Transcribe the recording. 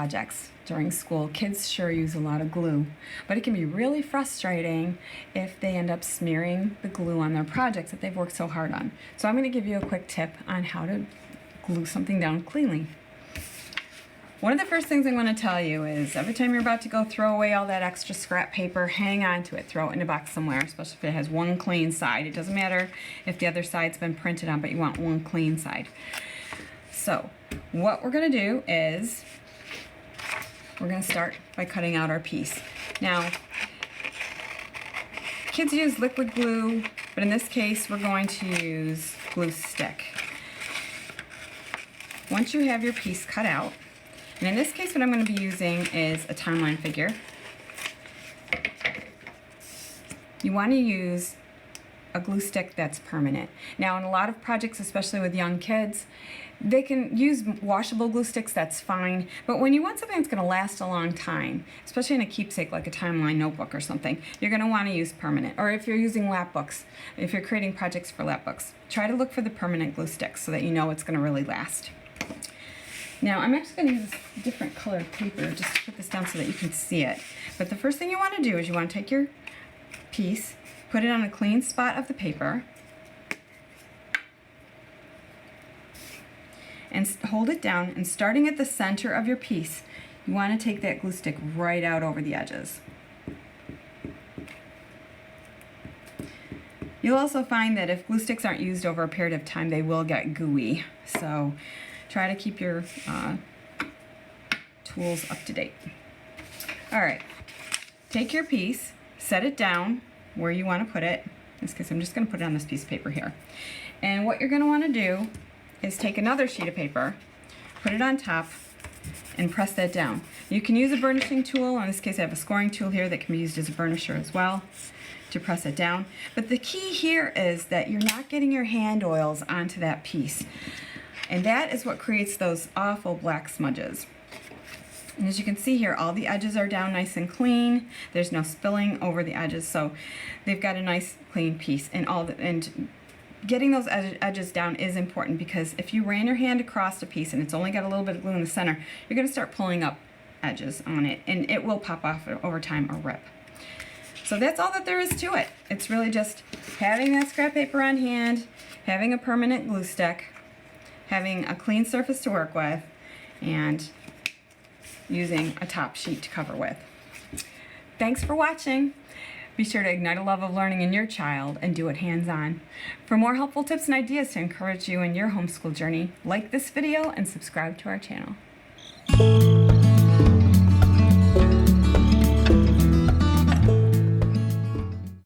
projects during school. Kids sure use a lot of glue, but it can be really frustrating if they end up smearing the glue on their projects that they've worked so hard on. So I'm going to give you a quick tip on how to glue something down cleanly. One of the first things I'm going to tell you is every time you're about to go throw away all that extra scrap paper, hang on to it, throw it in a box somewhere, especially if it has one clean side. It doesn't matter if the other side's been printed on, but you want one clean side. So what we're going to do is we're going to start by cutting out our piece. Now, kids use liquid glue, but in this case we're going to use glue stick. Once you have your piece cut out, and in this case what I'm going to be using is a timeline figure. You want to use a glue stick that's permanent. Now in a lot of projects, especially with young kids, they can use washable glue sticks, that's fine, but when you want something that's going to last a long time, especially in a keepsake like a timeline notebook or something, you're going to want to use permanent. Or if you're using lap books, if you're creating projects for lap books, try to look for the permanent glue sticks so that you know it's going to really last. Now I'm actually going to use a different colored paper just to put this down so that you can see it. But the first thing you want to do is you want to take your piece, put it on a clean spot of the paper, and hold it down, and starting at the center of your piece, you want to take that glue stick right out over the edges. You'll also find that if glue sticks aren't used over a period of time, they will get gooey. So try to keep your tools up to date. All right, take your piece, set it down where you want to put it. In this case, I'm just going to put it on this piece of paper here. And what you're going to want to do is take another sheet of paper, put it on top, and press that down. You can use a burnishing tool. In this case, I have a scoring tool here that can be used as a burnisher as well to press it down. But the key here is that you're not getting your hand oils onto that piece. And that is what creates those awful black smudges. And as you can see here, all the edges are down nice and clean. There's no spilling over the edges, so they've got a nice clean piece. And getting those edges down is important, because if you ran your hand across a piece and it's only got a little bit of glue in the center, you're going to start pulling up edges on it, and it will pop off over time or rip. So that's all that there is to it. It's really just having that scrap paper on hand, having a permanent glue stick, having a clean surface to work with, and using a top sheet to cover with. Thanks for watching. Be sure to ignite a love of learning in your child and do it hands-on. For more helpful tips and ideas to encourage you in your homeschool journey, like this video and subscribe to our channel.